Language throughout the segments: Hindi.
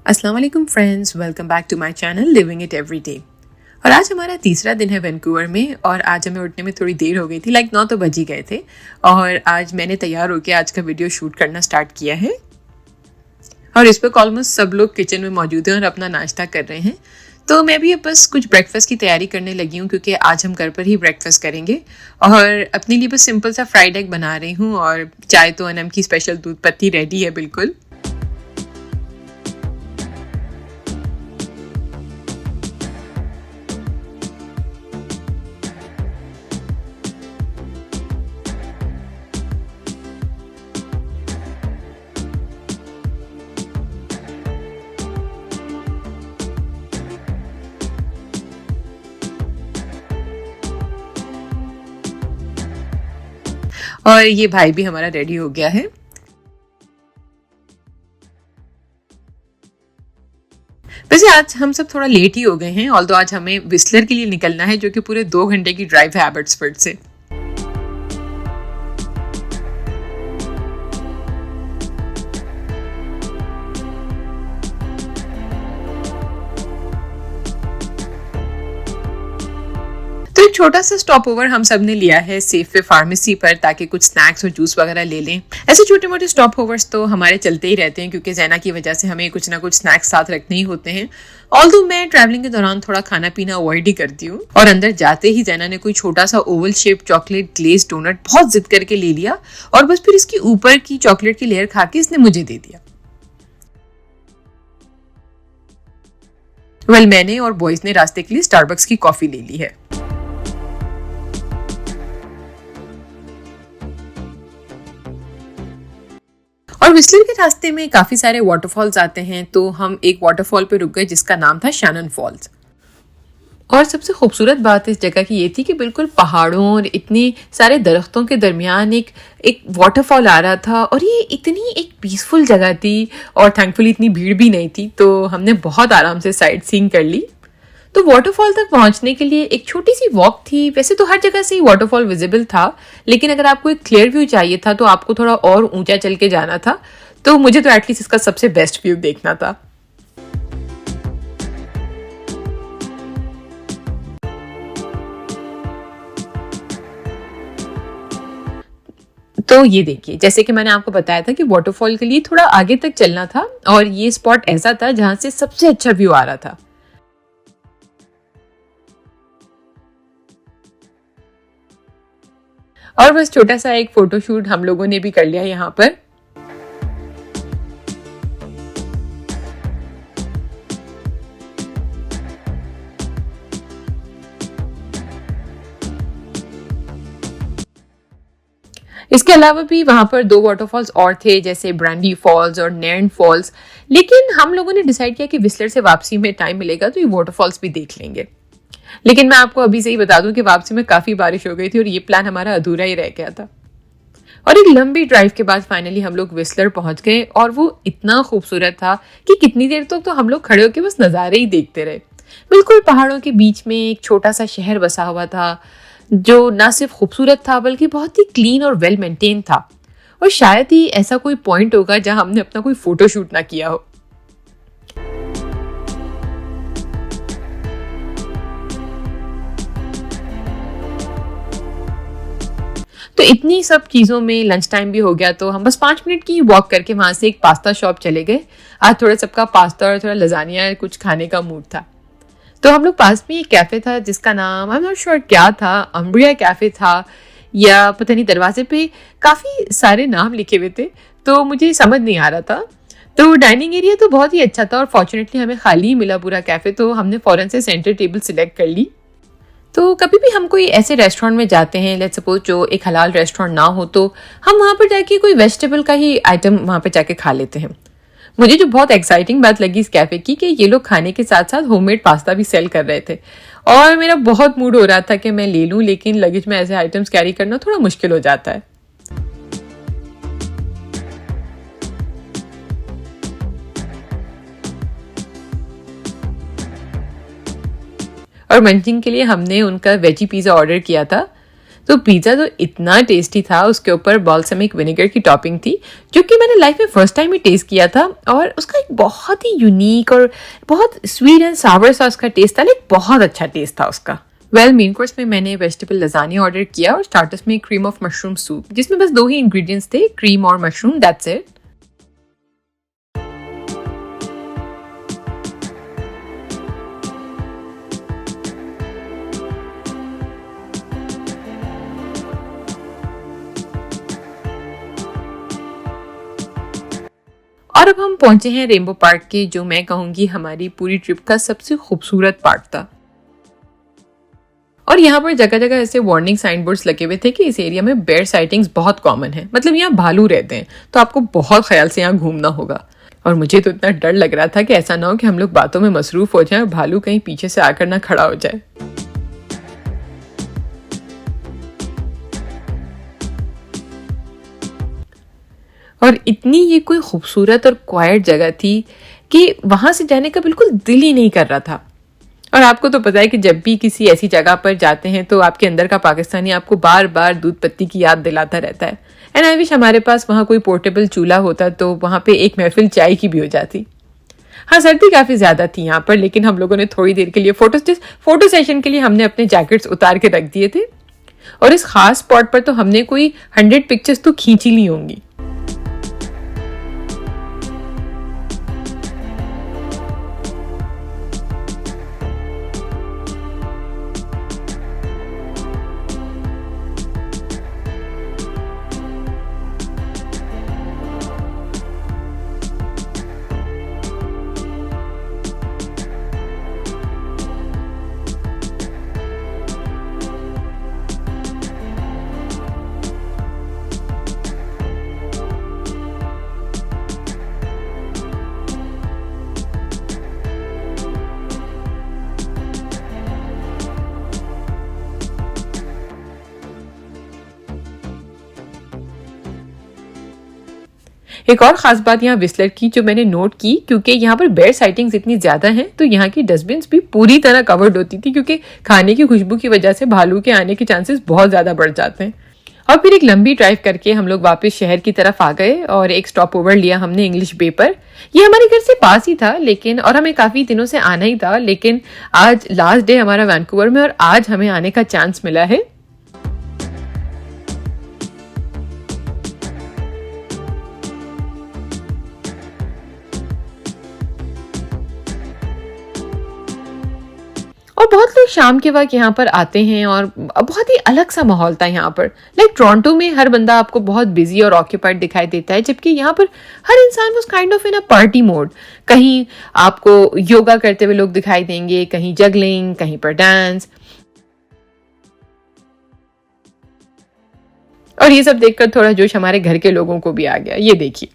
अस्सलाम वालेकुम friends, welcome back to my channel living it every day. और आज हमारा तीसरा दिन है वैंकूवर में और आज हमें उठने में थोड़ी देर हो गई थी, 9 तो बज ही गए थे। और आज मैंने तैयार होकर आज का वीडियो शूट करना स्टार्ट किया है और इस पर ऑलमोस्ट सब लोग किचन में मौजूद हैं और अपना नाश्ता कर रहे हैं। तो मैं भी अब बस कुछ ब्रेकफास्ट की तैयारी करने लगी हूँ क्योंकि आज हम घर पर ही ब्रेकफास्ट करेंगे और अपने लिए बस सिंपल सा फ्राइड एग बना रही हूँ और चाय तो अनम की स्पेशल दूध पत्ती रेडी है बिल्कुल। और ये भाई भी हमारा रेडी हो गया है। वैसे आज हम सब थोड़ा लेट ही हो गए हैं, ऑल्दो आज हमें विस्लर के लिए निकलना है जो कि पूरे 2 घंटे की ड्राइव है एबर्ट्सफोर्ड से। तो एक छोटा सा स्टॉप ओवर हम सब ने लिया है सेफवे फार्मेसी पर ताकि कुछ स्नैक्स और जूस वगैरह ले लें। ऐसे छोटे मोटे स्टॉप ओवर्स तो हमारे चलते ही रहते हैं क्योंकि जैना की वजह से हमें कुछ ना कुछ स्नैक्स साथ रखने ही होते हैं। ऑल्दो मैं ट्रैवलिंग के दौरान थोड़ा खाना पीना अवॉइड ही करती हूँ। और अंदर जाते ही जैना ने कोई छोटा सा oval shape chocolate glaze doughnut बहुत जिद करके ले लिया और बस फिर इसकी ऊपर की चॉकलेट की लेयर खा के इसने मुझे दे दिया। मैंने और बॉयज ने रास्ते के लिए स्टारबक्स की कॉफी ले ली है। और विस्लर के रास्ते में काफी सारे वाटरफॉल्स आते हैं तो हम एक वाटरफॉल पे रुक गए जिसका नाम था शैनन फॉल्स। और सबसे खूबसूरत बात इस जगह की ये थी कि बिल्कुल पहाड़ों और इतने सारे दरख्तों के दरमियान एक वाटरफॉल आ रहा था और ये इतनी एक पीसफुल जगह थी और थैंकफुली इतनी भीड़ भी नहीं थी तो हमने बहुत आराम से साइट सीइंग कर ली। तो वाटरफॉल तक पहुंचने के लिए एक छोटी सी वॉक थी। वैसे तो हर जगह से ही वाटरफॉल विजिबल था लेकिन अगर आपको एक क्लियर व्यू चाहिए था तो आपको थोड़ा और ऊंचा चल के जाना था। तो मुझे तो एटलीस्ट इसका सबसे बेस्ट व्यू देखना था। तो ये देखिए, जैसे कि मैंने आपको बताया था कि वाटरफॉल के लिए थोड़ा आगे तक चलना था और ये स्पॉट ऐसा था जहां से सबसे अच्छा व्यू आ रहा था। और बस छोटा सा एक फोटोशूट हम लोगों ने भी कर लिया यहाँ पर। इसके अलावा भी वहां पर 2 वाटरफॉल्स और थे जैसे ब्रांडी फॉल्स और नैर्न फॉल्स, लेकिन हम लोगों ने डिसाइड किया कि विस्लर से वापसी में टाइम मिलेगा तो ये वाटरफॉल्स भी देख लेंगे। लेकिन मैं आपको अभी से ही बता दूं कि वापसी में काफी बारिश हो गई थी और ये प्लान हमारा अधूरा ही रह गया था। और एक लंबी ड्राइव के बाद फाइनली हम लोग विस्लर पहुंच गए और वो इतना खूबसूरत था कि कितनी देर तक तो हम लोग खड़े होकर बस नजारे ही देखते रहे। बिल्कुल पहाड़ों के बीच में एक छोटा सा शहर बसा हुआ था जो ना सिर्फ खूबसूरत था बल्कि बहुत ही क्लीन और वेल मेंटेन था। और शायद ही ऐसा कोई पॉइंट होगा जहां हमने अपना कोई फोटोशूट ना किया हो। तो इतनी सब चीज़ों में लंच टाइम भी हो गया तो हम बस 5 मिनट की वॉक करके वहां से एक पास्ता शॉप चले गए। आज थोड़ा सबका पास्ता और थोड़ा लजानिया कुछ खाने का मूड था। तो हम लोग पास में एक कैफे था जिसका नाम आई एम नॉट श्योर क्या था, अम्ब्रिया कैफे था या पता नहीं। दरवाजे पे काफ़ी सारे नाम लिखे हुए थे तो मुझे समझ नहीं आ रहा था। तो डाइनिंग एरिया तो बहुत ही अच्छा था और फॉर्चुनेटली हमें खाली ही मिला पूरा कैफे तो हमने फौरन से सेंटर टेबल सिलेक्ट कर ली। तो कभी भी हम कोई ऐसे रेस्टोरेंट में जाते हैं, लेट्स सपोज जो एक हलाल रेस्टोरेंट ना हो, तो हम वहाँ पर जाके कोई वेजिटेबल का ही आइटम वहाँ पर जाके खा लेते हैं। मुझे जो बहुत एक्साइटिंग बात लगी इस कैफे की कि ये लोग खाने के साथ साथ होममेड पास्ता भी सेल कर रहे थे और मेरा बहुत मूड हो रहा था कि मैं ले लूँ लेकिन लगेज में ऐसे आइटम्स कैरी करना थोड़ा मुश्किल हो जाता है। और मंचिंग के लिए हमने उनका वेजी पिज़्ज़ा ऑर्डर किया था तो पिज़्ज़ा तो इतना टेस्टी था, उसके ऊपर बाल्समिक विनेगर की टॉपिंग थी जो कि मैंने लाइफ में फर्स्ट टाइम ही टेस्ट किया था, और उसका एक बहुत ही यूनिक और बहुत स्वीट एंड सावर सा उसका टेस्ट था, लाइक बहुत अच्छा टेस्ट था उसका। मेन कोर्स में मैंने वेजिटेबल लजानिया ऑर्डर किया और स्टार्टर्स में क्रीम ऑफ मशरूम सूप, जिसमें बस 2 ही इंग्रेडिएंट्स थे, क्रीम और मशरूम, दैट्स इट। और अब हम पहुंचे हैं रेनबो पार्क के, जो मैं कहूंगी हमारी पूरी ट्रिप का सबसे खूबसूरत पार्ट था। और यहाँ पर जगह जगह ऐसे वार्निंग साइन बोर्ड्स लगे हुए थे कि इस एरिया में बेयर साइटिंग्स बहुत कॉमन है, मतलब यहाँ भालू रहते हैं, तो आपको बहुत ख्याल से यहाँ घूमना होगा। और मुझे तो इतना डर लग रहा था कि ऐसा ना हो कि हम लोग बातों में मसरूफ हो जाएं और भालू कहीं पीछे से आकर ना खड़ा हो जाए। और इतनी ये कोई खूबसूरत और क्वाइट जगह थी कि वहां से जाने का बिल्कुल दिल ही नहीं कर रहा था। और आपको तो पता है कि जब भी किसी ऐसी जगह पर जाते हैं तो आपके अंदर का पाकिस्तानी आपको बार बार दूध पत्ती की याद दिलाता रहता है। एंड आई विश हमारे पास वहाँ कोई पोर्टेबल चूल्हा होता तो वहाँ पे एक महफिल चाय की भी हो जाती। हाँ, सर्दी काफ़ी ज़्यादा थी यहाँ पर, लेकिन हम लोगों ने थोड़ी देर के लिए फोटो सेशन के लिए हमने अपने जैकेट्स उतार के रख दिए थे, और इस खास स्पॉट पर तो हमने कोई 100 पिक्चर्स तो खींच ही ली होंगी। एक और खास बात यहाँ विस्लर की जो मैंने नोट की, क्योंकि यहाँ पर बेयर साइटिंग्स इतनी ज्यादा हैं तो यहाँ की डस्टबिन्स भी पूरी तरह कवर्ड होती थी, क्योंकि खाने की खुशबू की वजह से भालू के आने के चांसेस बहुत ज्यादा बढ़ जाते हैं। और फिर एक लंबी ड्राइव करके हम लोग वापस शहर की तरफ आ गए और एक स्टॉप ओवर लिया हमने इंग्लिश बे पर। ये हमारे घर से पास ही था, लेकिन और हमें काफी दिनों से आना ही था, लेकिन आज लास्ट डे हमारा वैंकूवर में और आज हमें आने का चांस मिला है। और बहुत लोग शाम के वक्त यहाँ पर आते हैं और बहुत ही अलग सा माहौल था यहाँ पर। लाइक टोरंटो में हर बंदा आपको बहुत बिजी और ऑक्यूपाइड दिखाई देता है, जबकि यहाँ पर हर इंसान was kind of in a party mode. कहीं आपको योगा करते हुए लोग दिखाई देंगे, कहीं जगलिंग, कहीं पर डांस। और ये सब देखकर थोड़ा जोश हमारे घर के लोगों को भी आ गया। ये देखिए,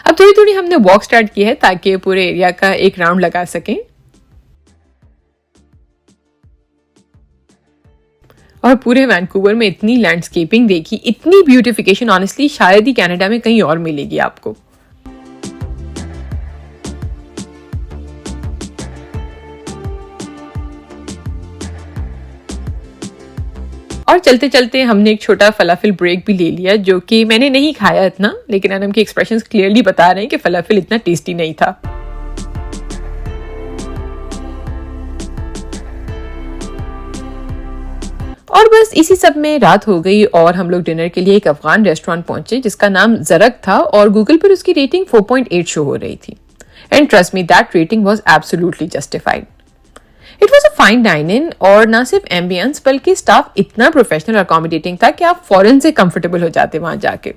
अब थोड़ी थोड़ी हमने वॉक स्टार्ट की है ताकि पूरे एरिया का एक राउंड लगा सकें। और पूरे वैंकूवर में इतनी लैंडस्केपिंग देखी, इतनी ब्यूटिफिकेशन, ऑनेस्टली शायद ही कनाडा में कहीं और मिलेगी आपको। और चलते चलते हमने एक छोटा फलाफिल ब्रेक भी ले लिया, जो कि मैंने नहीं खाया इतना, लेकिन अनम के एक्सप्रेशंस क्लियरली बता रहे हैं कि फलाफिल इतना टेस्टी नहीं था। और बस इसी सब में रात हो गई और हम लोग डिनर के लिए एक अफगान रेस्टोरेंट पहुंचे जिसका नाम जरक था और गूगल पर उसकी रेटिंग 4.8 शो हो रही थी। And trust me, that rating was absolutely justified. It was a fine dine in, और ना सिर्फ एम्बियंस बल्कि स्टाफ इतना प्रोफेशनल और अकोमोडेटिंग था कि आप फौरन से कंफर्टेबल हो जाते वहां जाके।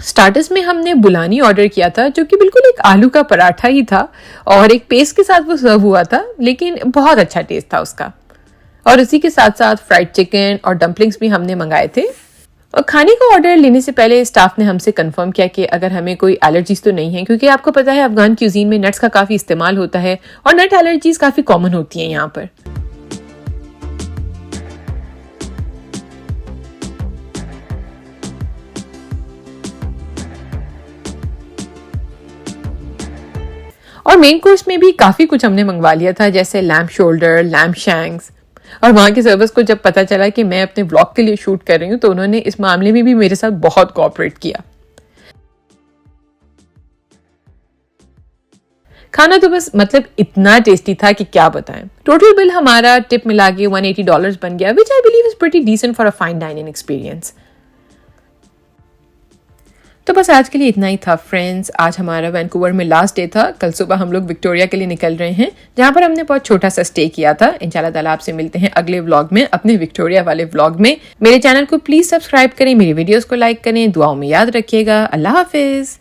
स्टार्टर्स में हमने बुलानी ऑर्डर किया था, जो कि बिल्कुल एक आलू का पराठा ही था और एक पेस्ट के साथ वो सर्व हुआ था, लेकिन बहुत अच्छा टेस्ट था उसका। और उसी के साथ साथ फ्राइड चिकन और डम्पलिंग्स भी हमने मंगाए थे। और खाने का ऑर्डर लेने से पहले स्टाफ ने हमसे कंफर्म किया कि अगर हमें कोई एलर्जीज तो नहीं है, क्योंकि आपको पता है अफगान क्यूजीन में नट्स का काफ़ी इस्तेमाल होता है और नट एलर्जीज काफ़ी कॉमन होती हैं यहाँ पर। और मेन कोर्स में भी काफ़ी कुछ हमने मंगवा लिया था, जैसे लैम्प शोल्डर, लैम्प शैंक्स। और वहाँ के सर्वर्स को जब पता चला कि मैं अपने व्लॉग के लिए शूट कर रही हूँ तो उन्होंने इस मामले में भी मेरे साथ बहुत कोऑपरेट किया। खाना तो बस मतलब इतना टेस्टी था कि क्या बताएं। टोटल बिल हमारा टिप मिला के $180 बन गया, which I believe is pretty decent for a fine dining experience. तो बस आज के लिए इतना ही था फ्रेंड्स। आज हमारा वैंकूवर में लास्ट डे था। कल सुबह हम लोग विक्टोरिया के लिए निकल रहे हैं, जहाँ पर हमने बहुत छोटा सा स्टे किया था। इंशाल्लाह ताला आपसे मिलते हैं अगले व्लॉग में, अपने विक्टोरिया वाले व्लॉग में। मेरे चैनल को प्लीज सब्सक्राइब करें, मेरी वीडियोस को लाइक करें, दुआओं में याद रखिएगा। अल्लाह हाफिज।